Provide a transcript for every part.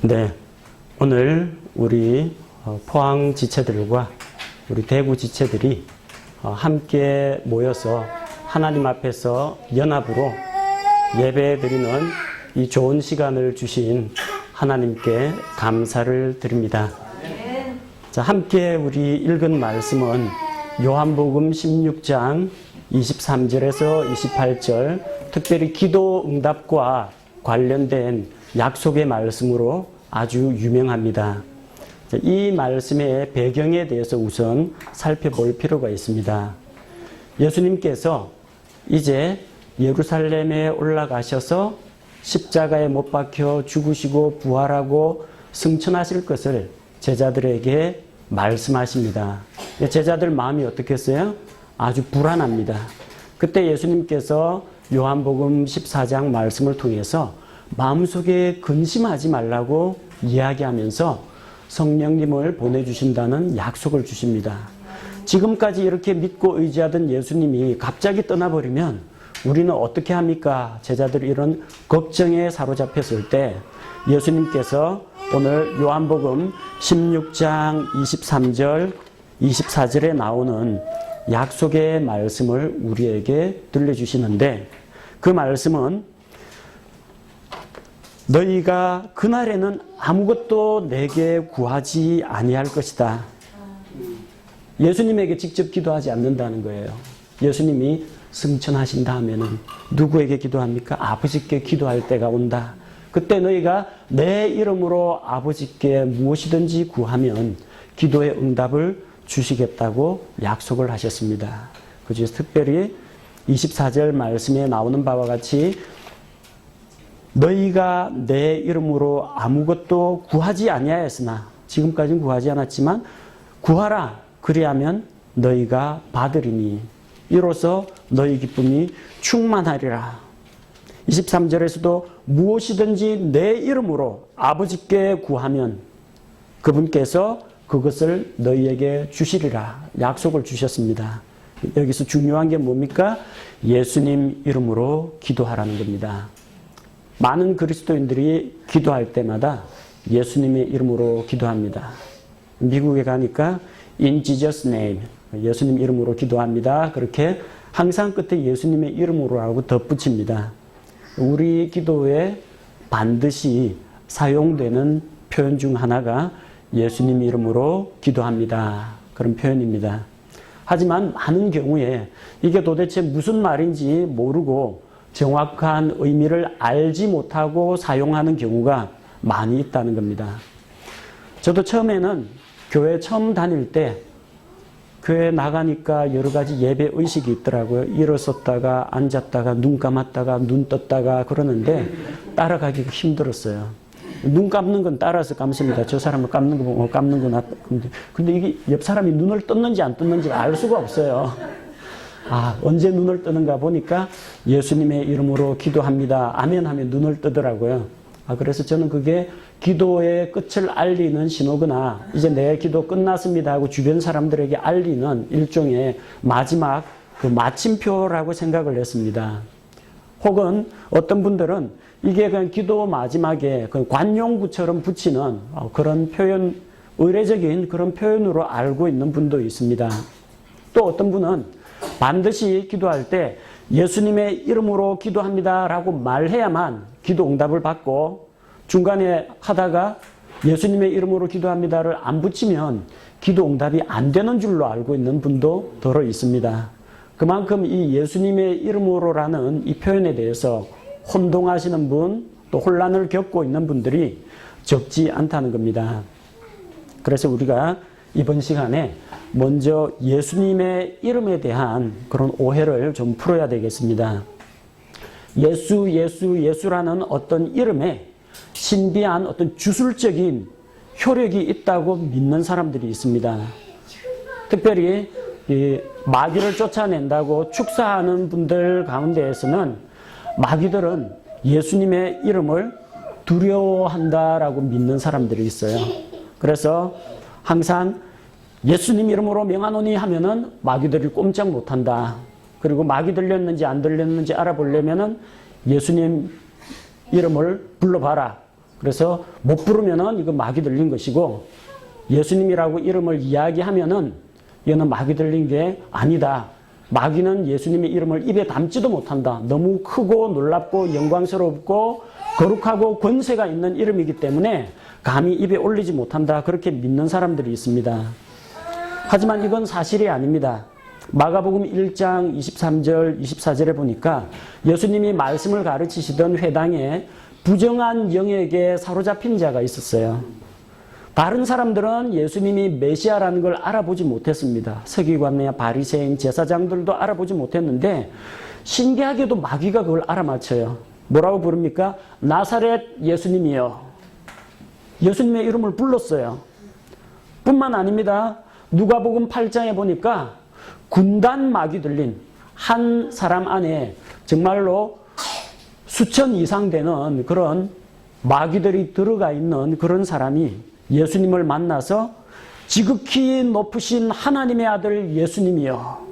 네, 오늘 우리 포항 지체들과 우리 대구 지체들이 함께 모여서 하나님 앞에서 연합으로 예배드리는 이 좋은 시간을 주신 하나님께 감사를 드립니다. 자, 함께 우리 읽은 말씀은 요한복음 16장 23절에서 28절, 특별히 기도 응답과 관련된 약속의 말씀으로 아주 유명합니다. 이 말씀의 배경에 대해서 우선 살펴볼 필요가 있습니다. 예수님께서 이제 예루살렘에 올라가셔서 십자가에 못 박혀 죽으시고 부활하고 승천하실 것을 제자들에게 말씀하십니다. 제자들 마음이 어떻겠어요? 아주 불안합니다. 그때 예수님께서 요한복음 14장 말씀을 통해서 마음속에 근심하지 말라고 이야기하면서 성령님을 보내주신다는 약속을 주십니다. 지금까지 이렇게 믿고 의지하던 예수님이 갑자기 떠나버리면 우리는 어떻게 합니까? 제자들이 이런 걱정에 사로잡혔을 때 예수님께서 오늘 요한복음 16장 23절, 24절에 나오는 약속의 말씀을 우리에게 들려주시는데, 그 말씀은 너희가 그날에는 아무것도 내게 구하지 아니할 것이다. 예수님에게 직접 기도하지 않는다는 거예요. 예수님이 승천하신 다음에는 누구에게 기도합니까? 아버지께 기도할 때가 온다. 그때 너희가 내 이름으로 아버지께 무엇이든지 구하면 기도의 응답을 주시겠다고 약속을 하셨습니다. 그중에서 특별히 24절 말씀에 나오는 바와 같이 너희가 내 이름으로 아무것도 구하지 아니하였으나, 지금까지는 구하지 않았지만 구하라, 그리하면 너희가 받으리니 이로써 너희 기쁨이 충만하리라. 23절에서도 무엇이든지 내 이름으로 아버지께 구하면 그분께서 그것을 너희에게 주시리라 약속을 주셨습니다. 여기서 중요한 게 뭡니까? 예수님 이름으로 기도하라는 겁니다. 많은 그리스도인들이 기도할 때마다 예수님의 이름으로 기도합니다. 미국에 가니까 In Jesus name, 예수님 이름으로 기도합니다. 그렇게 항상 끝에 예수님의 이름으로라고 덧붙입니다. 우리 기도에 반드시 사용되는 표현 중 하나가 예수님 이름으로 기도합니다. 그런 표현입니다. 하지만 많은 경우에 이게 도대체 무슨 말인지 모르고 정확한 의미를 알지 못하고 사용하는 경우가 많이 있다는 겁니다. 저도 처음에는 교회 처음 다닐 때 교회 나가니까 여러 가지 예배 의식이 있더라고요. 일어섰다가 앉았다가 눈 감았다가 눈 떴다가 그러는데 따라가기가 힘들었어요. 눈 감는 건 따라서 감습니다. 저 사람을 감는 거 보고 감는구나. 근데 이게 옆 사람이 눈을 떴는지 안 떴는지 알 수가 없어요. 언제 눈을 뜨는가 보니까 예수님의 이름으로 기도합니다. 아멘 하면 눈을 뜨더라고요. 그래서 저는 그게 기도의 끝을 알리는 신호구나. 이제 내 기도 끝났습니다 하고 주변 사람들에게 알리는 일종의 마지막 그 마침표라고 생각을 했습니다. 혹은 어떤 분들은 이게 그냥 기도 마지막에 그 관용구처럼 붙이는 그런 표현, 의례적인 그런 표현으로 알고 있는 분도 있습니다. 또 어떤 분은 반드시 기도할 때 예수님의 이름으로 기도합니다 라고 말해야만 기도 응답을 받고, 중간에 하다가 예수님의 이름으로 기도합니다를 안 붙이면 기도 응답이 안 되는 줄로 알고 있는 분도 더러 있습니다. 그만큼 이 예수님의 이름으로라는 이 표현에 대해서 혼동하시는 분, 또 혼란을 겪고 있는 분들이 적지 않다는 겁니다. 그래서 우리가 이번 시간에 먼저 예수님의 이름에 대한 그런 오해를 좀 풀어야 되겠습니다. 예수라는 어떤 이름에 신비한 어떤 주술적인 효력이 있다고 믿는 사람들이 있습니다. 특별히 이 마귀를 쫓아낸다고 축사하는 분들 가운데에서는 마귀들은 예수님의 이름을 두려워한다라고 믿는 사람들이 있어요. 그래서 항상 예수님 이름으로 명하노니 하면은 마귀들이 꼼짝 못한다. 그리고 마귀 들렸는지 안 들렸는지 알아보려면은 예수님 이름을 불러봐라. 그래서 못 부르면은 이거 마귀 들린 것이고 예수님이라고 이름을 이야기하면은 이거는 마귀 들린 게 아니다. 마귀는 예수님의 이름을 입에 담지도 못한다. 너무 크고 놀랍고 영광스럽고 거룩하고 권세가 있는 이름이기 때문에 감히 입에 올리지 못한다. 그렇게 믿는 사람들이 있습니다. 하지만 이건 사실이 아닙니다. 마가복음 1장 23절 24절에 보니까 예수님이 말씀을 가르치시던 회당에 부정한 영에게 사로잡힌 자가 있었어요. 다른 사람들은 예수님이 메시아라는 걸 알아보지 못했습니다. 서기관이나 바리새인, 제사장들도 알아보지 못했는데 신기하게도 마귀가 그걸 알아맞혀요. 뭐라고 부릅니까? 나사렛 예수님이요. 예수님의 이름을 불렀어요. 뿐만 아닙니다. 누가복음 8장에 보니까 군단 마귀 들린 한 사람 안에 정말로 수천 이상 되는 그런 마귀들이 들어가 있는 그런 사람이 예수님을 만나서 지극히 높으신 하나님의 아들 예수님이요.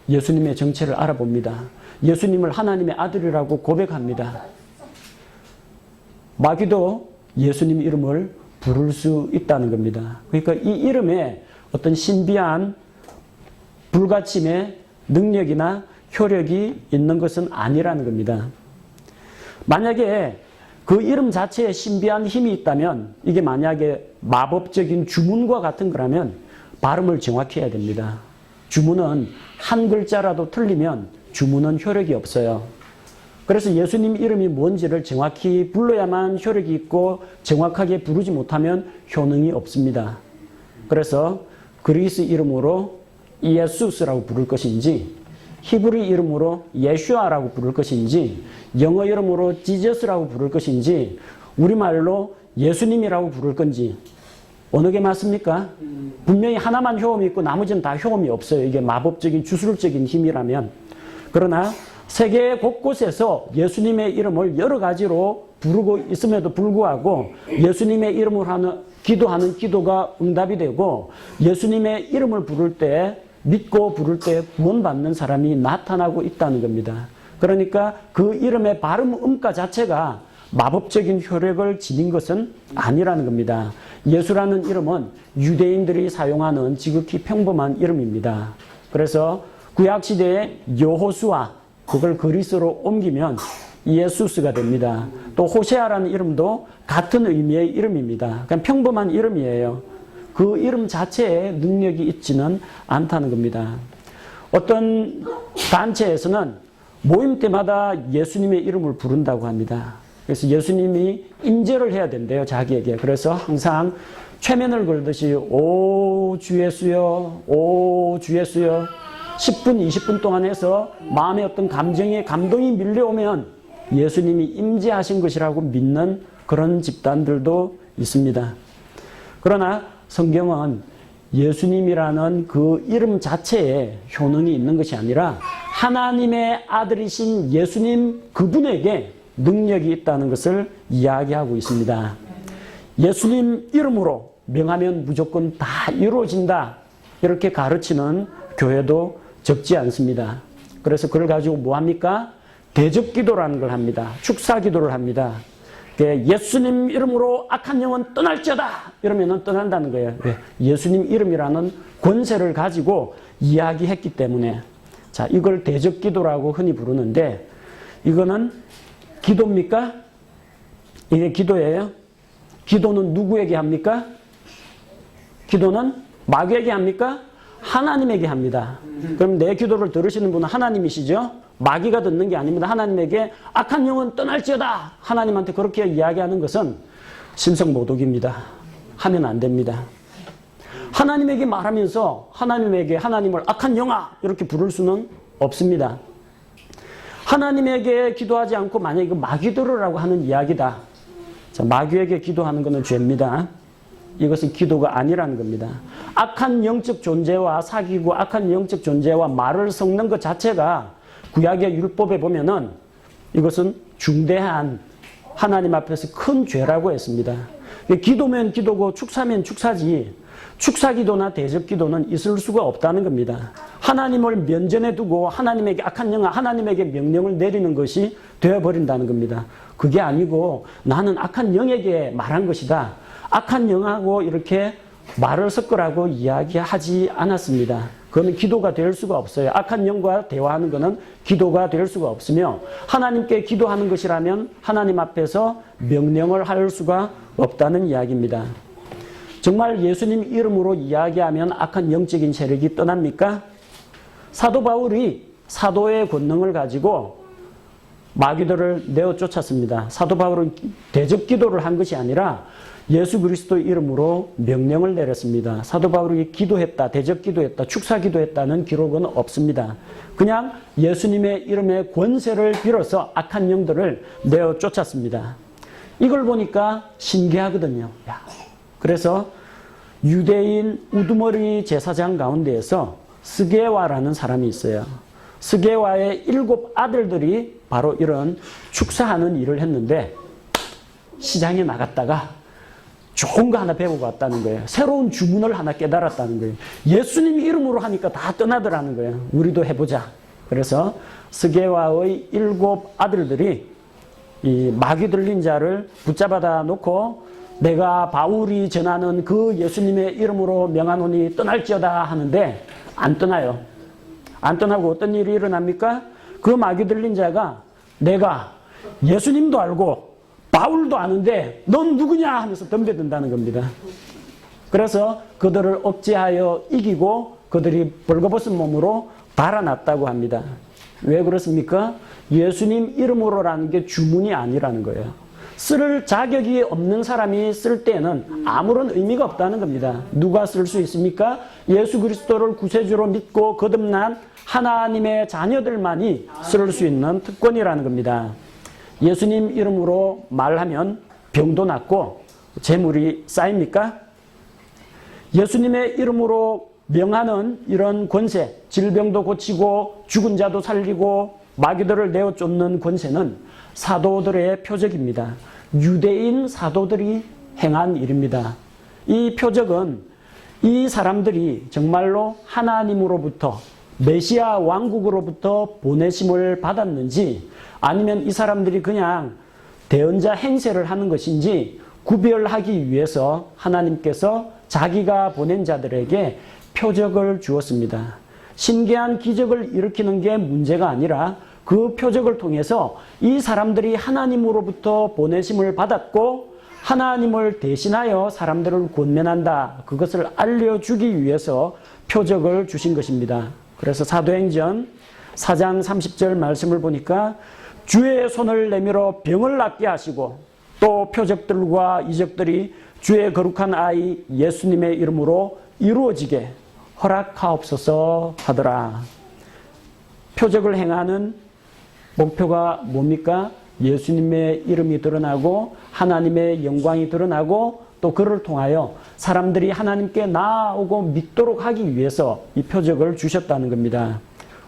예수님의 정체를 알아봅니다. 예수님을 하나님의 아들이라고 고백합니다. 마귀도 예수님 이름을 부를 수 있다는 겁니다. 그러니까 이 이름에 어떤 신비한 불가침의 능력이나 효력이 있는 것은 아니라는 겁니다. 만약에 그 이름 자체에 신비한 힘이 있다면 이게 만약에 마법적인 주문과 같은 거라면 발음을 정확히 해야 됩니다. 주문은 한 글자라도 틀리면 주문은 효력이 없어요. 그래서 예수님 이름이 뭔지를 정확히 불러야만 효력이 있고 정확하게 부르지 못하면 효능이 없습니다. 그래서 그리스 이름으로 이에수스라고 부를 것인지 히브리 이름으로 예슈아라고 부를 것인지 영어 이름으로 지저스라고 부를 것인지 우리말로 예수님이라고 부를 건지 어느 게 맞습니까? 분명히 하나만 효험이 있고 나머지는 다 효험이 없어요. 이게 마법적인 주술적인 힘이라면. 그러나 세계 곳곳에서 예수님의 이름을 여러 가지로 부르고 있음에도 불구하고 예수님의 이름을 기도하는 기도가 응답이 되고 예수님의 이름을 부를 때 믿고 부를 때 구원받는 사람이 나타나고 있다는 겁니다. 그러니까 그 이름의 발음 음가 자체가 마법적인 효력을 지닌 것은 아니라는 겁니다. 예수라는 이름은 유대인들이 사용하는 지극히 평범한 이름입니다. 그래서 구약시대의 여호수아 그걸 그리스로 옮기면 이에수스가 됩니다. 또 호세아라는 이름도 같은 의미의 이름입니다. 그냥 평범한 이름이에요. 그 이름 자체에 능력이 있지는 않다는 겁니다. 어떤 단체에서는 모임 때마다 예수님의 이름을 부른다고 합니다. 그래서 예수님이 임재를 해야 된대요, 자기에게. 그래서 항상 최면을 걸듯이 오 주 예수여, 오 주 예수여 10분, 20분 동안 해서 마음에 어떤 감동이 밀려오면 예수님이 임재하신 것이라고 믿는 그런 집단들도 있습니다. 그러나 성경은 예수님이라는 그 이름 자체에 효능이 있는 것이 아니라 하나님의 아들이신 예수님 그분에게 능력이 있다는 것을 이야기하고 있습니다. 예수님 이름으로 명하면 무조건 다 이루어진다. 이렇게 가르치는 교회도 적지 않습니다. 그래서 그걸 가지고 뭐 합니까? 대적기도라는 걸 합니다. 축사기도를 합니다. 예수님 이름으로 악한 영은 떠날지어다 이러면 떠난다는 거예요. 왜? 예수님 이름이라는 권세를 가지고 이야기했기 때문에. 자, 이걸 대적기도라고 흔히 부르는데 이거는 기도입니까? 이게 기도예요? 기도는 누구에게 합니까? 기도는 마귀에게 합니까? 하나님에게 합니다. 그럼 내 기도를 들으시는 분은 하나님이시죠? 마귀가 듣는 게 아닙니다. 하나님에게 악한 영은 떠날지어다. 하나님한테 그렇게 이야기하는 것은 신성모독입니다. 하면 안 됩니다. 하나님에게 말하면서 하나님을 악한 영아 이렇게 부를 수는 없습니다. 하나님에게 기도하지 않고 만약에 이거 마귀 들으라고 하는 이야기다. 자, 마귀에게 기도하는 것은 죄입니다. 이것은 기도가 아니라는 겁니다. 악한 영적 존재와 사귀고 악한 영적 존재와 말을 섞는 것 자체가 구약의 율법에 보면은 이것은 중대한 하나님 앞에서 큰 죄라고 했습니다. 기도면 기도고 축사면 축사지 축사기도나 대적기도는 있을 수가 없다는 겁니다. 하나님을 면전에 두고 하나님에게 악한 영아, 하나님에게 명령을 내리는 것이 되어버린다는 겁니다. 그게 아니고 나는 악한 영에게 말한 것이다. 악한 영하고 이렇게 말을 섞으라고 이야기하지 않았습니다. 그거는 기도가 될 수가 없어요. 악한 영과 대화하는 것은 기도가 될 수가 없으며 하나님께 기도하는 것이라면 하나님 앞에서 명령을 할 수가 없다는 이야기입니다. 정말 예수님 이름으로 이야기하면 악한 영적인 세력이 떠납니까? 사도 바울이 사도의 권능을 가지고 마귀들을 내어 쫓았습니다. 사도 바울은 대적 기도를 한 것이 아니라 예수 그리스도 이름으로 명령을 내렸습니다. 사도 바울이 기도했다, 대적 기도했다, 축사 기도했다는 기록은 없습니다. 그냥 예수님의 이름의 권세를 빌어서 악한 영들을 내어 쫓았습니다. 이걸 보니까 신기하거든요. 그래서 유대인 우두머리 제사장 가운데에서 스게와라는 사람이 있어요. 스게와의 7 아들들이 바로 이런 축사하는 일을 했는데 시장에 나갔다가 좋은 거 하나 배우고 왔다는 거예요. 새로운 주문을 하나 깨달았다는 거예요. 예수님 이름으로 하니까 다 떠나더라는 거예요. 우리도 해보자. 그래서 스게와의 7 아들들이 이 마귀 들린 자를 붙잡아다 놓고 내가 바울이 전하는 그 예수님의 이름으로 명하노니 떠날지어다 하는데 안 떠나요. 안 떠나고 어떤 일이 일어납니까? 그 마귀 들린 자가 내가 예수님도 알고 바울도 아는데 넌 누구냐 하면서 덤벼든다는 겁니다. 그래서 그들을 억제하여 이기고 그들이 벌거벗은 몸으로 달아났다고 합니다. 왜 그렇습니까? 예수님 이름으로라는 게 주문이 아니라는 거예요. 쓸 자격이 없는 사람이 쓸 때는 아무런 의미가 없다는 겁니다. 누가 쓸 수 있습니까? 예수 그리스도를 구세주로 믿고 거듭난 하나님의 자녀들만이 쓸 수 있는 특권이라는 겁니다. 예수님 이름으로 말하면 병도 낫고 재물이 쌓입니까? 예수님의 이름으로 명하는 이런 권세, 질병도 고치고 죽은 자도 살리고 마귀들을 내어 쫓는 권세는 사도들의 표적입니다. 유대인 사도들이 행한 일입니다. 이 표적은 이 사람들이 정말로 하나님으로부터 메시아 왕국으로부터 보내심을 받았는지 아니면 이 사람들이 그냥 대언자 행세를 하는 것인지 구별하기 위해서 하나님께서 자기가 보낸 자들에게 표적을 주었습니다. 신기한 기적을 일으키는 게 문제가 아니라 그 표적을 통해서 이 사람들이 하나님으로부터 보내심을 받았고 하나님을 대신하여 사람들을 권면한다. 그것을 알려주기 위해서 표적을 주신 것입니다. 그래서 사도행전 4장 30절 말씀을 보니까 주의 손을 내밀어 병을 낫게 하시고 또 표적들과 이적들이 주의 거룩한 아이 예수님의 이름으로 이루어지게 허락하옵소서 하더라. 표적을 행하는 목표가 뭡니까? 예수님의 이름이 드러나고 하나님의 영광이 드러나고 또 그를 통하여 사람들이 하나님께 나아오고 믿도록 하기 위해서 이 표적을 주셨다는 겁니다.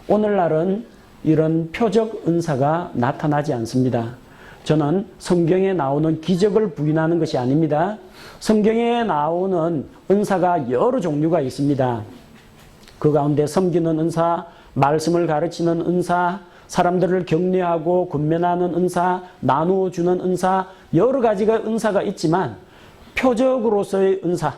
오늘날은 이런 표적 은사가 나타나지 않습니다. 저는 성경에 나오는 기적을 부인하는 것이 아닙니다. 성경에 나오는 은사가 여러 종류가 있습니다. 그 가운데 섬기는 은사, 말씀을 가르치는 은사, 사람들을 격려하고 권면하는 은사, 나누어 주는 은사, 여러 가지가 은사가 있지만 표적으로서의 은사,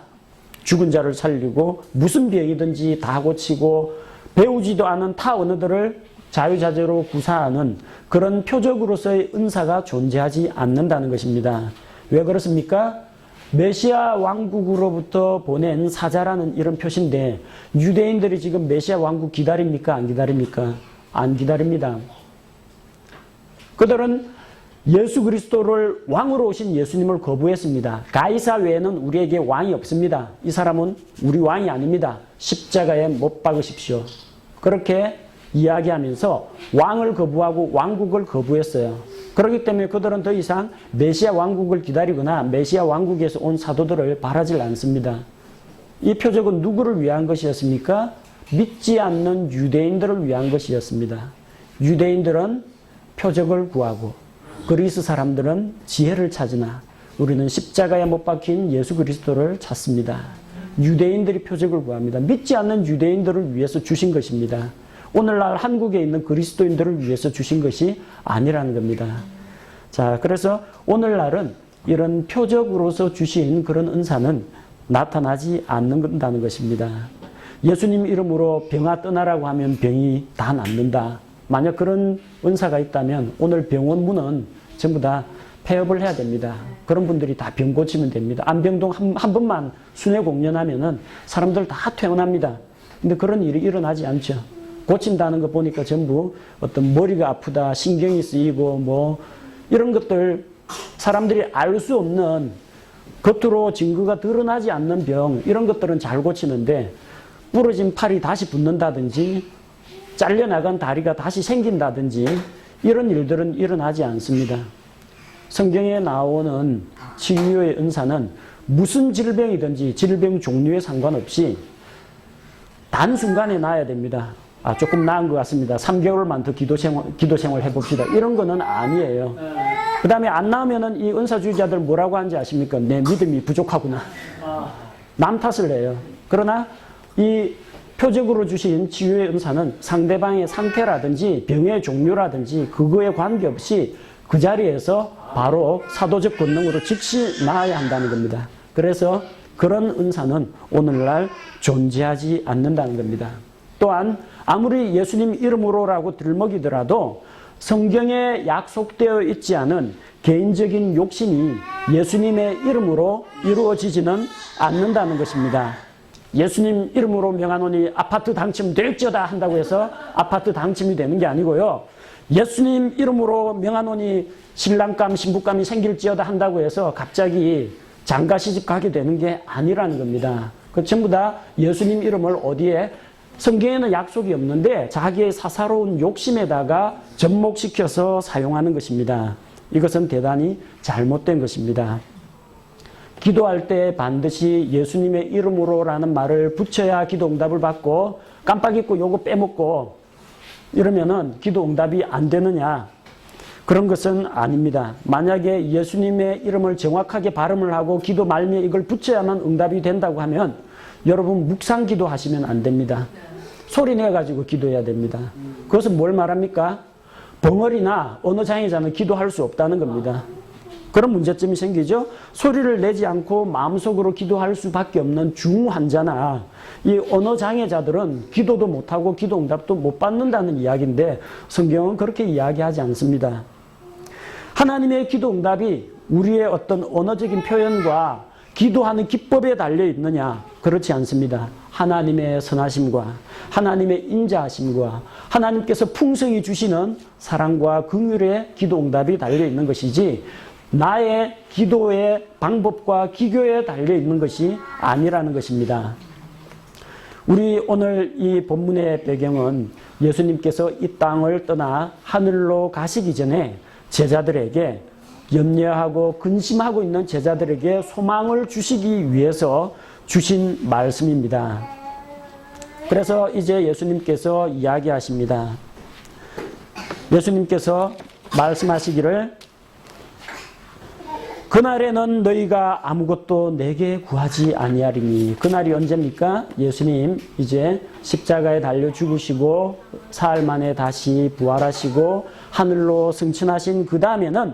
죽은 자를 살리고 무슨 병이든지 다 고치고 배우지도 않은 타 언어들을 자유자재로 구사하는 그런 표적으로서의 은사가 존재하지 않는다는 것입니다. 왜 그렇습니까? 메시아 왕국으로부터 보낸 사자라는 이런 표시인데 유대인들이 지금 메시아 왕국 기다립니까? 안 기다립니까? 안 기다립니다. 그들은 예수 그리스도를 왕으로 오신 예수님을 거부했습니다. 가이사 외에는 우리에게 왕이 없습니다. 이 사람은 우리 왕이 아닙니다. 십자가에 못 박으십시오. 그렇게 이야기하면서 왕을 거부하고 왕국을 거부했어요. 그렇기 때문에 그들은 더 이상 메시아 왕국을 기다리거나 메시아 왕국에서 온 사도들을 바라질 않습니다. 이 표적은 누구를 위한 것이었습니까? 믿지 않는 유대인들을 위한 것이었습니다. 유대인들은 표적을 구하고 그리스 사람들은 지혜를 찾으나 우리는 십자가에 못 박힌 예수 그리스도를 찾습니다. 유대인들이 표적을 구합니다. 믿지 않는 유대인들을 위해서 주신 것입니다. 오늘날 한국에 있는 그리스도인들을 위해서 주신 것이 아니라는 겁니다. 자, 그래서 오늘날은 이런 표적으로서 주신 그런 은사는 나타나지 않는다는 것입니다. 예수님 이름으로 병아 떠나라고 하면 병이 다 낫는다. 만약 그런 은사가 있다면 오늘 병원 문은 전부 다 폐업을 해야 됩니다. 그런 분들이 다 병 고치면 됩니다. 안병동 한 번만 순회 공연하면은 사람들 다 퇴원합니다. 근데 그런 일이 일어나지 않죠. 고친다는 거 보니까 전부 어떤 머리가 아프다, 신경이 쓰이고 뭐 이런 것들 사람들이 알 수 없는 겉으로 증거가 드러나지 않는 병 이런 것들은 잘 고치는데 부러진 팔이 다시 붙는다든지 잘려나간 다리가 다시 생긴다든지 이런 일들은 일어나지 않습니다. 성경에 나오는 치유의 은사는 무슨 질병이든지 질병 종류에 상관없이 단순간에 나아야 됩니다. 조금 나은 것 같습니다. 3개월만 더 기도 생활 해봅시다. 이런 거는 아니에요. 그 다음에 안 나오면은 이 은사주의자들 뭐라고 하는지 아십니까? 내 믿음이 부족하구나. 남 탓을 해요. 그러나 이 표적으로 주신 치유의 은사는 상대방의 상태라든지 병의 종류라든지 그거에 관계없이 그 자리에서 바로 사도적 권능으로 즉시 나아야 한다는 겁니다. 그래서 그런 은사는 오늘날 존재하지 않는다는 겁니다. 또한 아무리 예수님 이름으로라고 들먹이더라도 성경에 약속되어 있지 않은 개인적인 욕심이 예수님의 이름으로 이루어지지는 않는다는 것입니다. 예수님 이름으로 명하노니 아파트 당첨될지어다 한다고 해서 아파트 당첨이 되는 게 아니고요. 예수님 이름으로 명하노니 신랑감 신부감이 생길지어다 한다고 해서 갑자기 장가 시집 가게 되는 게 아니라는 겁니다. 그 전부 다 예수님 이름을 어디에 성경에는 약속이 없는데 자기의 사사로운 욕심에다가 접목시켜서 사용하는 것입니다. 이것은 대단히 잘못된 것입니다. 기도할 때 반드시 예수님의 이름으로라는 말을 붙여야 기도 응답을 받고 깜빡 잊고 요거 빼먹고 이러면은 기도 응답이 안 되느냐? 그런 것은 아닙니다. 만약에 예수님의 이름을 정확하게 발음을 하고 기도 말미에 이걸 붙여야만 응답이 된다고 하면 여러분 묵상 기도하시면 안 됩니다. 소리 내가지고 기도해야 됩니다. 그것은 뭘 말합니까? 벙어리나 언어장애자는 기도할 수 없다는 겁니다. 그런 문제점이 생기죠. 소리를 내지 않고 마음속으로 기도할 수밖에 없는 중환자나 이 언어장애자들은 기도도 못하고 기도 응답도 못 받는다는 이야기인데 성경은 그렇게 이야기하지 않습니다. 하나님의 기도 응답이 우리의 어떤 언어적인 표현과 기도하는 기법에 달려 있느냐? 그렇지 않습니다. 하나님의 선하심과 하나님의 인자하심과 하나님께서 풍성히 주시는 사랑과 긍휼의 기도 응답이 달려 있는 것이지 나의 기도의 방법과 기교에 달려 있는 것이 아니라는 것입니다. 우리 오늘 이 본문의 배경은 예수님께서 이 땅을 떠나 하늘로 가시기 전에 제자들에게 염려하고 근심하고 있는 제자들에게 소망을 주시기 위해서 주신 말씀입니다. 그래서 이제 예수님께서 이야기하십니다. 예수님께서 말씀하시기를 그날에는 너희가 아무것도 내게 구하지 아니하리니. 그날이 언제입니까? 예수님 이제 십자가에 달려 죽으시고 사흘 만에 다시 부활하시고 하늘로 승천하신 그 다음에는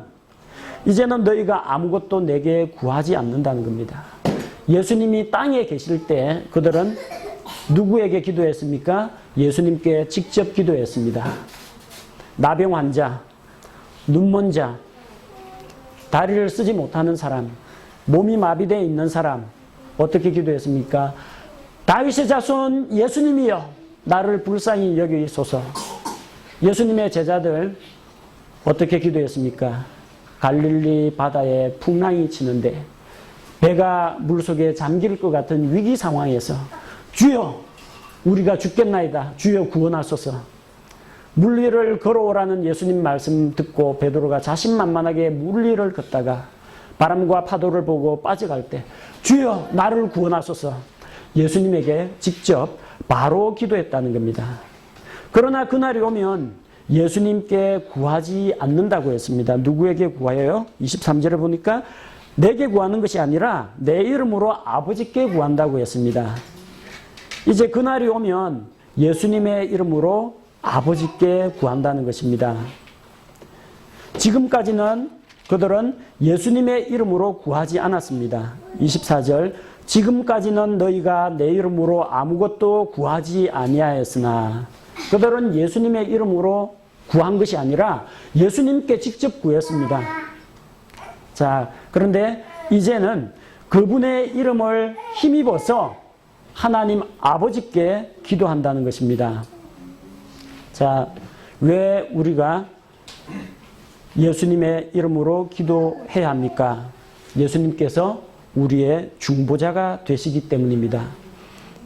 이제는 너희가 아무것도 내게 구하지 않는다는 겁니다. 예수님이 땅에 계실 때 그들은 누구에게 기도했습니까? 예수님께 직접 기도했습니다. 나병 환자, 눈먼 자, 다리를 쓰지 못하는 사람, 몸이 마비되어 있는 사람 어떻게 기도했습니까? 다윗의 자손 예수님이여 나를 불쌍히 여기소서. 예수님의 제자들 어떻게 기도했습니까? 갈릴리 바다에 풍랑이 치는데 배가 물속에 잠길 것 같은 위기 상황에서 주여 우리가 죽겠나이다. 주여 구원하소서. 물 위를 걸어오라는 예수님 말씀 듣고 베드로가 자신만만하게 물 위를 걷다가 바람과 파도를 보고 빠져갈 때 주여 나를 구원하소서. 예수님에게 직접 바로 기도했다는 겁니다. 그러나 그날이 오면 예수님께 구하지 않는다고 했습니다. 누구에게 구하여요? 23절에 보니까 내게 구하는 것이 아니라 내 이름으로 아버지께 구한다고 했습니다. 이제 그날이 오면 예수님의 이름으로 아버지께 구한다는 것입니다. 지금까지는 그들은 예수님의 이름으로 구하지 않았습니다. 24절, 지금까지는 너희가 내 이름으로 아무것도 구하지 아니하였으나, 그들은 예수님의 이름으로 구한 것이 아니라 예수님께 직접 구했습니다. 자, 그런데 이제는 그분의 이름을 힘입어서 하나님 아버지께 기도한다는 것입니다. 자, 왜 우리가 예수님의 이름으로 기도해야 합니까? 예수님께서 우리의 중보자가 되시기 때문입니다.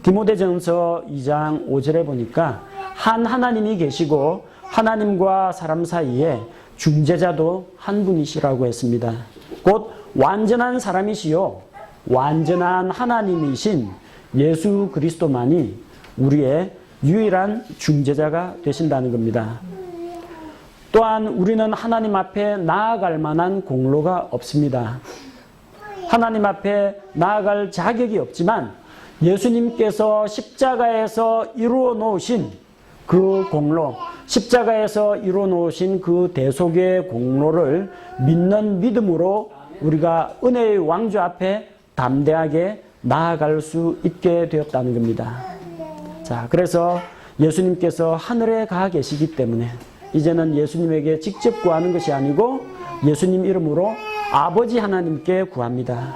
디모데전서 2장 5절에 보니까 한 하나님이 계시고 하나님과 사람 사이에 중재자도 한 분이시라고 했습니다. 곧 완전한 사람이시요 완전한 하나님이신 예수 그리스도만이 우리의 유일한 중재자가 되신다는 겁니다. 또한 우리는 하나님 앞에 나아갈 만한 공로가 없습니다. 하나님 앞에 나아갈 자격이 없지만 예수님께서 십자가에서 이루어 놓으신 그 공로, 십자가에서 이루어 놓으신 그 대속의 공로를 믿는 믿음으로 우리가 은혜의 왕좌 앞에 담대하게 나아갈 수 있게 되었다는 겁니다. 자, 그래서 예수님께서 하늘에 가 계시기 때문에 이제는 예수님에게 직접 구하는 것이 아니고 예수님 이름으로 아버지 하나님께 구합니다.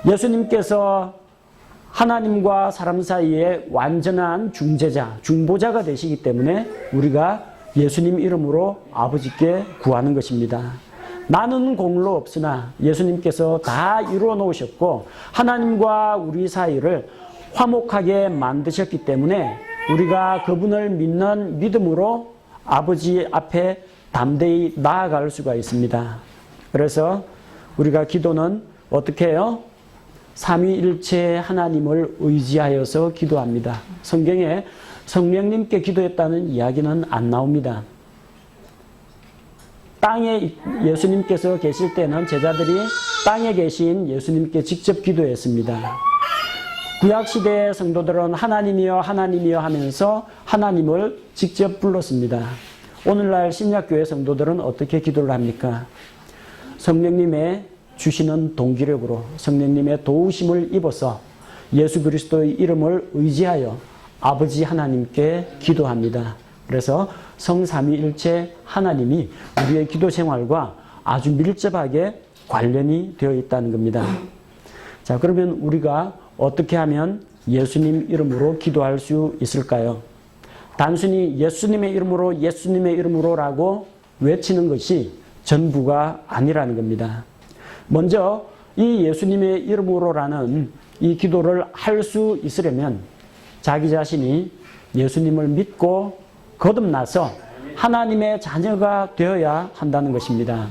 예수님께서 하나님과 사람 사이에 완전한 중재자, 중보자가 되시기 때문에 우리가 예수님 이름으로 아버지께 구하는 것입니다. 나는 공로 없으나 예수님께서 다 이루어 놓으셨고 하나님과 우리 사이를 화목하게 만드셨기 때문에 우리가 그분을 믿는 믿음으로 아버지 앞에 담대히 나아갈 수가 있습니다. 그래서 우리가 기도는 어떻게 해요? 삼위일체 하나님을 의지하여서 기도합니다. 성경에 성령님께 기도했다는 이야기는 안 나옵니다. 땅에 예수님께서 계실 때는 제자들이 땅에 계신 예수님께 직접 기도했습니다. 구약시대의 성도들은 하나님이여 하나님이여 하면서 하나님을 직접 불렀습니다. 오늘날 신약교회 성도들은 어떻게 기도를 합니까? 성령님의 주시는 동기력으로 성령님의 도우심을 입어서 예수 그리스도의 이름을 의지하여 아버지 하나님께 기도합니다. 그래서 성삼위일체 하나님이 우리의 기도 생활과 아주 밀접하게 관련이 되어 있다는 겁니다. 자, 그러면 우리가 어떻게 하면 예수님 이름으로 기도할 수 있을까요? 단순히 예수님의 이름으로라고 외치는 것이 전부가 아니라는 겁니다. 먼저 이 예수님의 이름으로라는 이 기도를 할 수 있으려면 자기 자신이 예수님을 믿고 거듭나서 하나님의 자녀가 되어야 한다는 것입니다.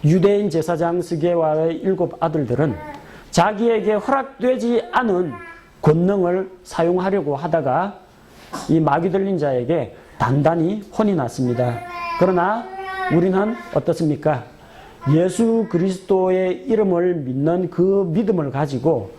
유대인 제사장 스게와의 7 아들들은 자기에게 허락되지 않은 권능을 사용하려고 하다가 이 마귀 들린 자에게 단단히 혼이 났습니다. 그러나 우리는 어떻습니까? 예수 그리스도의 이름을 믿는 그 믿음을 가지고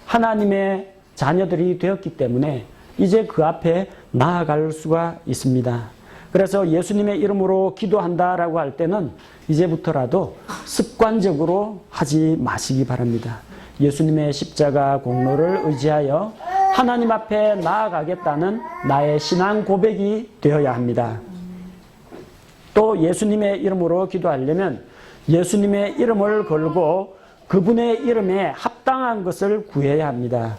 하나님의 자녀들이 되었기 때문에 이제 그 앞에 나아갈 수가 있습니다. 그래서 예수님의 이름으로 기도한다라고 할 때는 이제부터라도 습관적으로 하지 마시기 바랍니다. 예수님의 십자가 공로를 의지하여 하나님 앞에 나아가겠다는 나의 신앙 고백이 되어야 합니다. 또 예수님의 이름으로 기도하려면 예수님의 이름을 걸고 그분의 이름에 합당한 것을 구해야 합니다.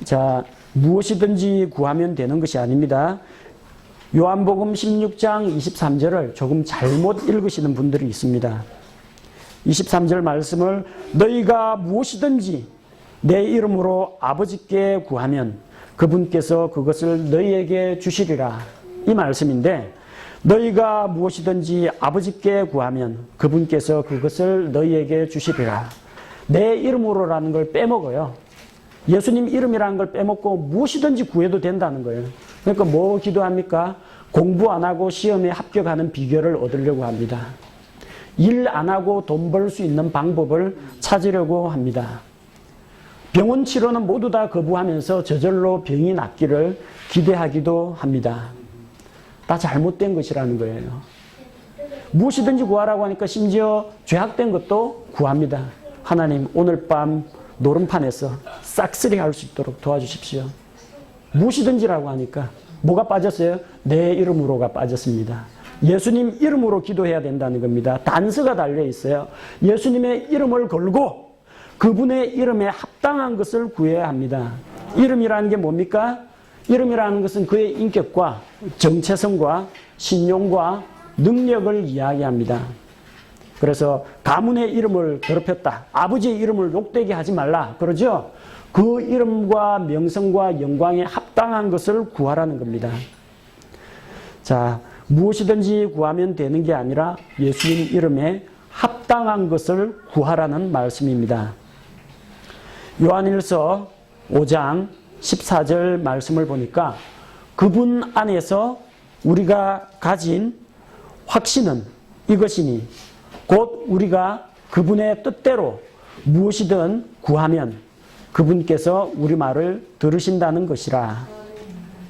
자, 무엇이든지 구하면 되는 것이 아닙니다. 요한복음 16장 23절을 조금 잘못 읽으시는 분들이 있습니다. 23절 말씀을 너희가 무엇이든지 내 이름으로 아버지께 구하면 그분께서 그것을 너희에게 주시리라. 이 말씀인데 너희가 무엇이든지 아버지께 구하면 그분께서 그것을 너희에게 주시리라. 내 이름으로라는 걸 빼먹어요. 예수님 이름이라는 걸 빼먹고 무엇이든지 구해도 된다는 거예요. 그러니까 뭐 기도합니까? 공부 안 하고 시험에 합격하는 비결을 얻으려고 합니다. 일 안 하고 돈 벌 수 있는 방법을 찾으려고 합니다. 병원 치료는 모두 다 거부하면서 저절로 병이 낫기를 기대하기도 합니다. 다 잘못된 것이라는 거예요. 무엇이든지 구하라고 하니까 심지어 죄악된 것도 구합니다. 하나님, 오늘 밤 노름판에서 싹쓸이 할 수 있도록 도와주십시오. 무엇이든지라고 하니까 뭐가 빠졌어요? 내 이름으로가 빠졌습니다. 예수님 이름으로 기도해야 된다는 겁니다. 단서가 달려 있어요. 예수님의 이름을 걸고 그분의 이름에 합당한 것을 구해야 합니다. 이름이라는 게 뭡니까? 이름이라는 것은 그의 인격과 정체성과 신용과 능력을 이야기합니다. 그래서 가문의 이름을 더럽혔다. 아버지의 이름을 욕되게 하지 말라. 그러죠? 그 이름과 명성과 영광에 합당한 것을 구하라는 겁니다. 자, 무엇이든지 구하면 되는 게 아니라 예수님 이름에 합당한 것을 구하라는 말씀입니다. 요한일서 5장 14절 말씀을 보니까 그분 안에서 우리가 가진 확신은 이것이니 곧 우리가 그분의 뜻대로 무엇이든 구하면 그분께서 우리 말을 들으신다는 것이라.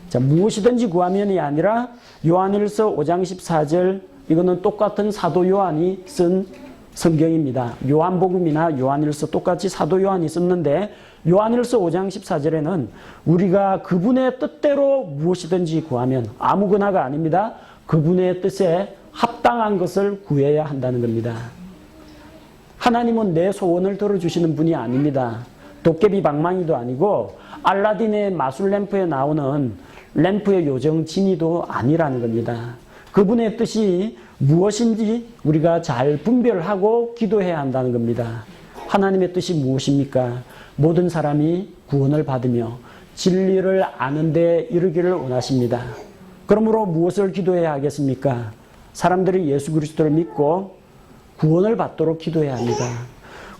자, 무엇이든지 구하면이 아니라 요한일서 5장 14절 이거는 똑같은 사도 요한이 쓴 성경입니다. 요한복음이나 요한일서 똑같이 사도 요한이 썼는데 요한일서 5장 14절에는 우리가 그분의 뜻대로 무엇이든지 구하면 아무거나가 아닙니다. 그분의 뜻에 합당한 것을 구해야 한다는 겁니다. 하나님은 내 소원을 들어주시는 분이 아닙니다. 도깨비 방망이도 아니고 알라딘의 마술 램프에 나오는 램프의 요정 지니도 아니라는 겁니다. 그분의 뜻이 무엇인지 우리가 잘 분별하고 기도해야 한다는 겁니다. 하나님의 뜻이 무엇입니까? 모든 사람이 구원을 받으며 진리를 아는 데 이르기를 원하십니다. 그러므로 무엇을 기도해야 하겠습니까? 사람들이 예수 그리스도를 믿고 구원을 받도록 기도해야 합니다.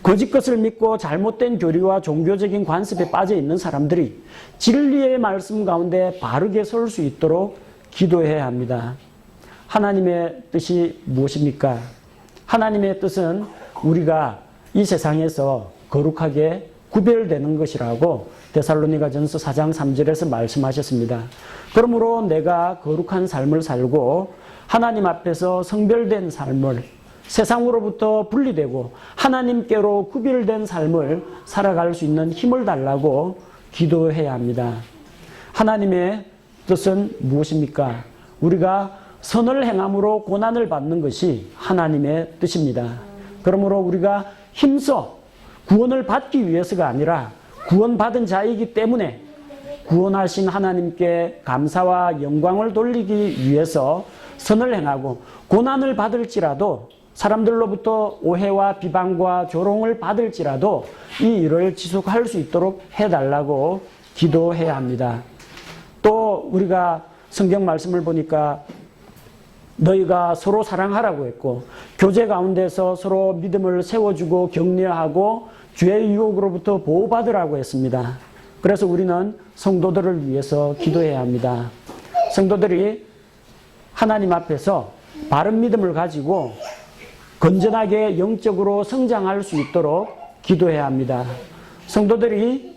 거짓 것을 믿고 잘못된 교리와 종교적인 관습에 빠져 있는 사람들이 진리의 말씀 가운데 바르게 설 수 있도록 기도해야 합니다. 하나님의 뜻이 무엇입니까? 하나님의 뜻은 우리가 이 세상에서 거룩하게 구별되는 것이라고 데살로니가전서 4장 3절에서 말씀하셨습니다. 그러므로 내가 거룩한 삶을 살고 하나님 앞에서 성별된 삶을 세상으로부터 분리되고 하나님께로 구별된 삶을 살아갈 수 있는 힘을 달라고 기도해야 합니다. 하나님의 뜻은 무엇입니까? 우리가 선을 행함으로 고난을 받는 것이 하나님의 뜻입니다. 그러므로 우리가 힘써 구원을 받기 위해서가 아니라 구원받은 자이기 때문에 구원하신 하나님께 감사와 영광을 돌리기 위해서 선을 행하고 고난을 받을지라도 사람들로부터 오해와 비방과 조롱을 받을지라도 이 일을 지속할 수 있도록 해달라고 기도해야 합니다. 또 우리가 성경 말씀을 보니까 너희가 서로 사랑하라고 했고 교제 가운데서 서로 믿음을 세워주고 격려하고 죄의 유혹으로부터 보호받으라고 했습니다. 그래서 우리는 성도들을 위해서 기도해야 합니다. 성도들이 하나님 앞에서 바른 믿음을 가지고 건전하게 영적으로 성장할 수 있도록 기도해야 합니다. 성도들이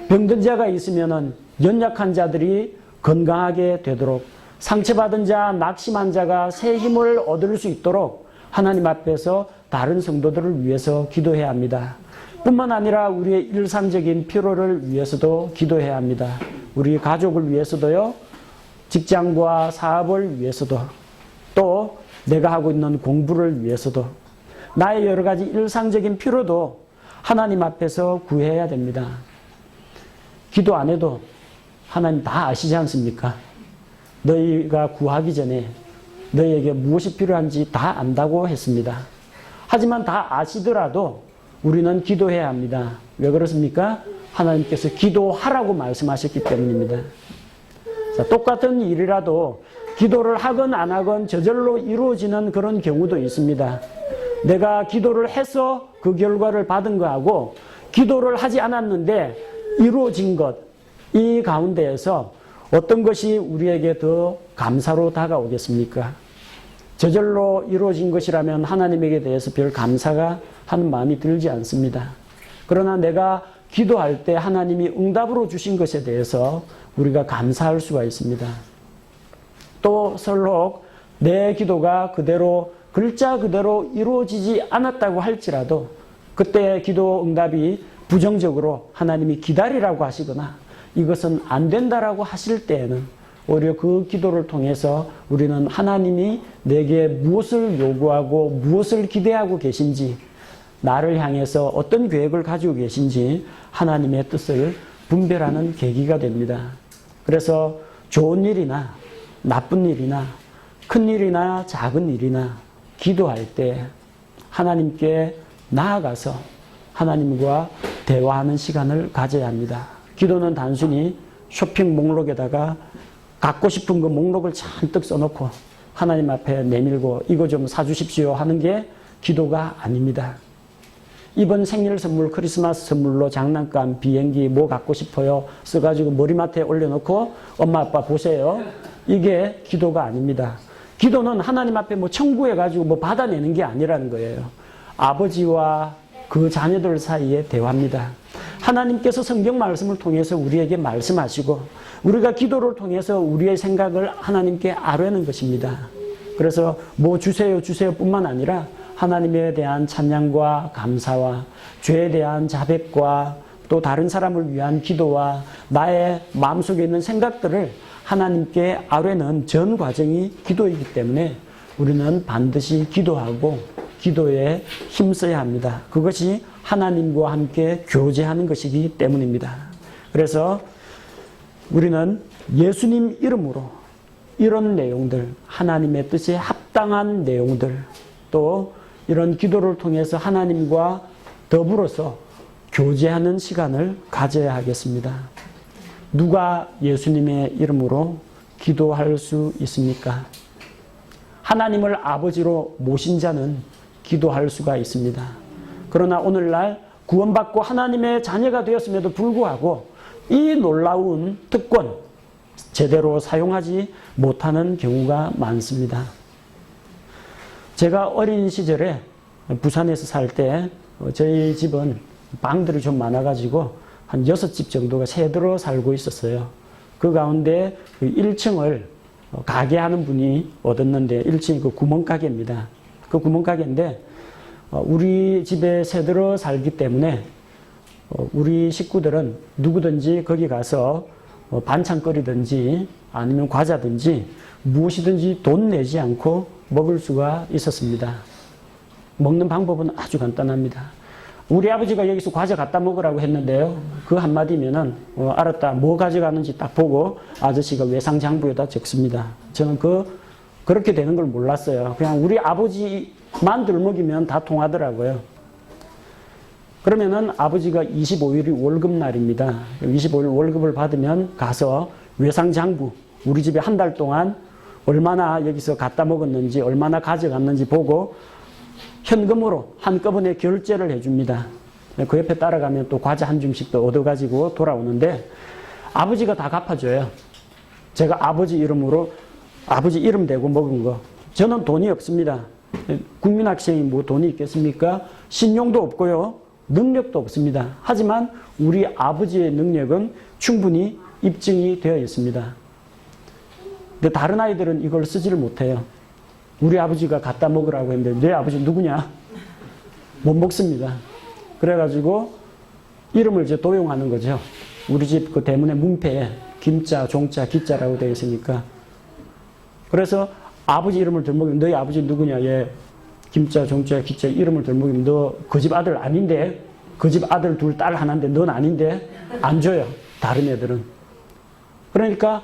병든 자가 있으면 연약한 자들이 건강하게 되도록 상처받은 자, 낙심한 자가 새 힘을 얻을 수 있도록 하나님 앞에서 다른 성도들을 위해서 기도해야 합니다. 뿐만 아니라 우리의 일상적인 필요를 위해서도 기도해야 합니다. 우리 가족을 위해서도요, 직장과 사업을 위해서도, 또 내가 하고 있는 공부를 위해서도, 나의 여러 가지 일상적인 필요도 하나님 앞에서 구해야 됩니다. 기도 안 해도 하나님 다 아시지 않습니까? 너희가 구하기 전에 너희에게 무엇이 필요한지 다 안다고 했습니다. 하지만 다 아시더라도 우리는 기도해야 합니다. 왜 그렇습니까? 하나님께서 기도하라고 말씀하셨기 때문입니다. 자, 똑같은 일이라도 기도를 하건 안 하건 저절로 이루어지는 그런 경우도 있습니다. 내가 기도를 해서 그 결과를 받은 거하고 기도를 하지 않았는데 이루어진 것, 이 가운데에서 어떤 것이 우리에게 더 감사로 다가오겠습니까? 저절로 이루어진 것이라면 하나님에게 대해서 별 감사가 하는 마음이 들지 않습니다. 그러나 내가 기도할 때 하나님이 응답으로 주신 것에 대해서 우리가 감사할 수가 있습니다. 또 설록 내 기도가 그대로 글자 그대로 이루어지지 않았다고 할지라도 그때 기도 응답이 부정적으로 하나님이 기다리라고 하시거나 이것은 안 된다라고 하실 때에는 오히려 그 기도를 통해서 우리는 하나님이 내게 무엇을 요구하고 무엇을 기대하고 계신지 나를 향해서 어떤 계획을 가지고 계신지 하나님의 뜻을 분별하는 계기가 됩니다. 그래서 좋은 일이나 나쁜 일이나 큰 일이나 작은 일이나 기도할 때 하나님께 나아가서 하나님과 대화하는 시간을 가져야 합니다. 기도는 단순히 쇼핑 목록에다가 갖고 싶은 그 목록을 잔뜩 써놓고 하나님 앞에 내밀고 이거 좀 사주십시오 하는 게 기도가 아닙니다. 이번 생일 선물, 크리스마스 선물로 장난감, 비행기 뭐 갖고 싶어요 써가지고 머리맡에 올려놓고 엄마 아빠 보세요. 이게 기도가 아닙니다. 기도는 하나님 앞에 뭐 청구해가지고 뭐 받아내는 게 아니라는 거예요. 아버지와 그 자녀들 사이의 대화입니다. 하나님께서 성경 말씀을 통해서 우리에게 말씀하시고 우리가 기도를 통해서 우리의 생각을 하나님께 아뢰는 것입니다. 그래서 뭐 주세요 주세요 뿐만 아니라 하나님에 대한 찬양과 감사와 죄에 대한 자백과 또 다른 사람을 위한 기도와 나의 마음속에 있는 생각들을 하나님께 아뢰는 전 과정이 기도이기 때문에 우리는 반드시 기도하고 기도에 힘써야 합니다. 그것이 하나님과 함께 교제하는 것이기 때문입니다. 그래서 우리는 예수님 이름으로 이런 내용들, 하나님의 뜻에 합당한 내용들, 또 이런 기도를 통해서 하나님과 더불어서 교제하는 시간을 가져야 하겠습니다. 누가 예수님의 이름으로 기도할 수 있습니까? 하나님을 아버지로 모신 자는 기도할 수가 있습니다. 그러나 오늘날 구원받고 하나님의 자녀가 되었음에도 불구하고 이 놀라운 특권 제대로 사용하지 못하는 경우가 많습니다. 제가 어린 시절에 부산에서 살 때 저희 집은 방들이 좀 많아가지고 한 6집 정도가 새들어 살고 있었어요. 그 가운데 1층을 가게하는 분이 얻었는데 1층이 그 구멍가게입니다. 그 구멍가게인데 우리 집에 새들어 살기 때문에 우리 식구들은 누구든지 거기 가서 반찬거리든지 아니면 과자든지 무엇이든지 돈 내지 않고 먹을 수가 있었습니다. 먹는 방법은 아주 간단합니다. 우리 아버지가 여기서 과자 갖다 먹으라고 했는데요. 그 한마디면은 알았다. 뭐 가져가는지 딱 보고 아저씨가 외상장부에다 적습니다. 저는 그렇게 되는 걸 몰랐어요. 그냥 우리 아버지만 들먹이면 다 통하더라고요. 그러면은 아버지가 25일이 월급날입니다. 25일 월급을 받으면 가서 외상장부, 우리 집에 한 달 동안 얼마나 여기서 갖다 먹었는지 얼마나 가져갔는지 보고 현금으로 한꺼번에 결제를 해줍니다. 그 옆에 따라가면 또 과자 한 줌씩 더 얻어가지고 돌아오는데 아버지가 다 갚아줘요. 제가 아버지 이름으로 아버지 이름 대고 먹은 거. 저는 돈이 없습니다. 국민학생이 뭐 돈이 있겠습니까? 신용도 없고요. 능력도 없습니다. 하지만 우리 아버지의 능력은 충분히 입증이 되어 있습니다. 근데 다른 아이들은 이걸 쓰지를 못해요. 우리 아버지가 갖다 먹으라고 했는데 내 아버지 누구냐? 못 먹습니다. 그래가지고 이름을 이제 도용하는 거죠. 우리 집 그 대문의 문패에 김자, 종자, 기자라고 되어 있으니까. 그래서 아버지 이름을 들먹이면 너희 아버지 누구냐? 얘 김자, 종자, 기자 이름을 들먹이면 너 그 집 아들 아닌데? 그 집 아들 둘 딸 하나인데 넌 아닌데? 안 줘요. 다른 애들은. 그러니까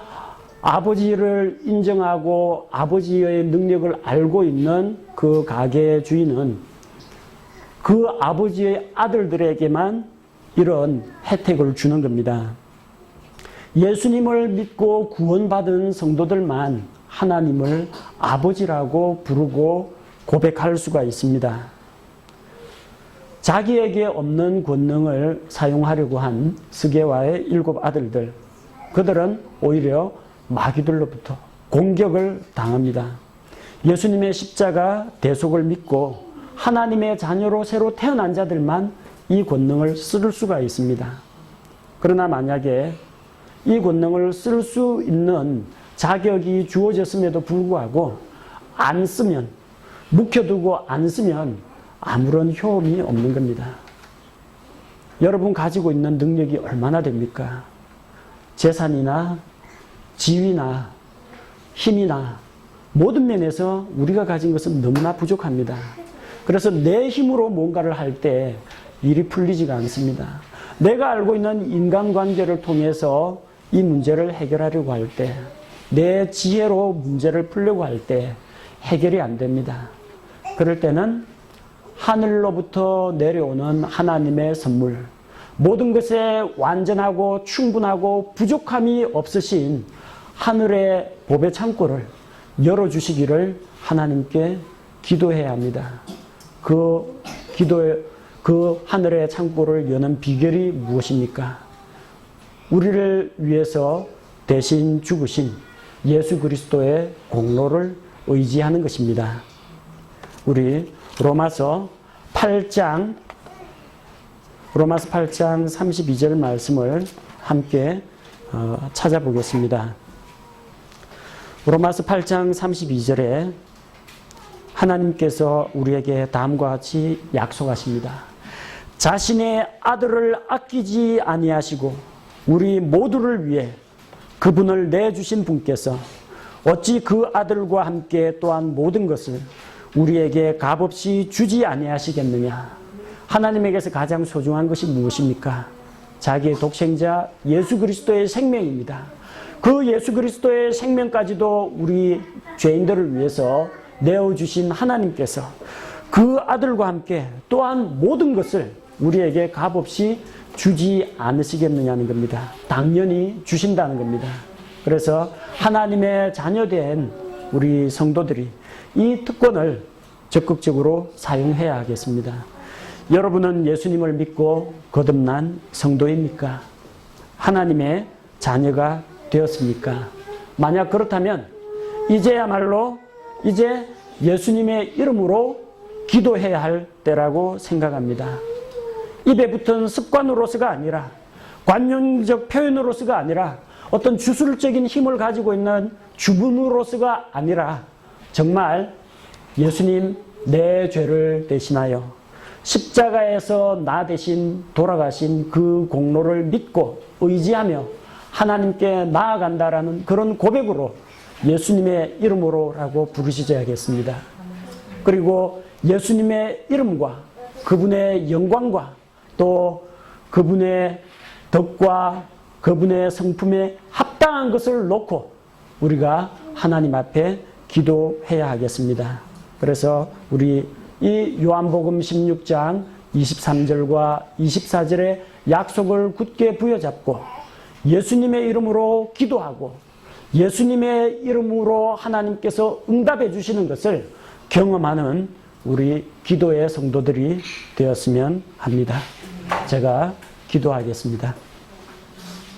아버지를 인정하고 아버지의 능력을 알고 있는 그 가게 주인은 그 아버지의 아들들에게만 이런 혜택을 주는 겁니다. 예수님을 믿고 구원받은 성도들만 하나님을 아버지라고 부르고 고백할 수가 있습니다. 자기에게 없는 권능을 사용하려고 한 스게와의 7 아들들, 그들은 오히려 마귀들로부터 공격을 당합니다. 예수님의 십자가 대속을 믿고 하나님의 자녀로 새로 태어난 자들만 이 권능을 쓸 수가 있습니다. 그러나 만약에 이 권능을 쓸 수 있는 자격이 주어졌음에도 불구하고 안 쓰면, 묵혀두고 안 쓰면 아무런 효험이 없는 겁니다. 여러분 가지고 있는 능력이 얼마나 됩니까? 재산이나 지위나 힘이나 모든 면에서 우리가 가진 것은 너무나 부족합니다. 그래서 내 힘으로 뭔가를 할 때 일이 풀리지가 않습니다. 내가 알고 있는 인간관계를 통해서 이 문제를 해결하려고 할 때, 내 지혜로 문제를 풀려고 할 때 해결이 안 됩니다. 그럴 때는 하늘로부터 내려오는 하나님의 선물, 모든 것에 완전하고 충분하고 부족함이 없으신 하늘의 보배 창고를 열어주시기를 하나님께 기도해야 합니다. 그 하늘의 창고를 여는 비결이 무엇입니까? 우리를 위해서 대신 죽으신 예수 그리스도의 공로를 의지하는 것입니다. 우리 로마서 8장 32절 말씀을 함께 찾아보겠습니다. 로마서 8장 32절에 하나님께서 우리에게 다음과 같이 약속하십니다. 자신의 아들을 아끼지 아니하시고 우리 모두를 위해 그분을 내주신 분께서 어찌 그 아들과 함께 또한 모든 것을 우리에게 값없이 주지 아니하시겠느냐. 하나님에게서 가장 소중한 것이 무엇입니까? 자기의 독생자 예수 그리스도의 생명입니다. 그 예수 그리스도의 생명까지도 우리 죄인들을 위해서 내어주신 하나님께서 그 아들과 함께 또한 모든 것을 우리에게 값없이 주지 않으시겠느냐는 겁니다. 당연히 주신다는 겁니다. 그래서 하나님의 자녀된 우리 성도들이 이 특권을 적극적으로 사용해야 하겠습니다. 여러분은 예수님을 믿고 거듭난 성도입니까? 하나님의 자녀가 되었습니까? 만약 그렇다면 이제야말로 이제 예수님의 이름으로 기도해야 할 때라고 생각합니다. 입에 붙은 습관으로서가 아니라 관용적 표현으로서가 아니라 어떤 주술적인 힘을 가지고 있는 주문으로서가 아니라 정말 예수님 내 죄를 대신하여 십자가에서 나 대신 돌아가신 그 공로를 믿고 의지하며 하나님께 나아간다라는 그런 고백으로 예수님의 이름으로라고 부르시셔야겠습니다. 그리고 예수님의 이름과 그분의 영광과 또 그분의 덕과 그분의 성품에 합당한 것을 놓고 우리가 하나님 앞에 기도해야 하겠습니다. 그래서 우리 이 요한복음 16장 23절과 24절의 약속을 굳게 부여잡고 예수님의 이름으로 기도하고 예수님의 이름으로 하나님께서 응답해 주시는 것을 경험하는 우리 기도의 성도들이 되었으면 합니다. 제가 기도하겠습니다.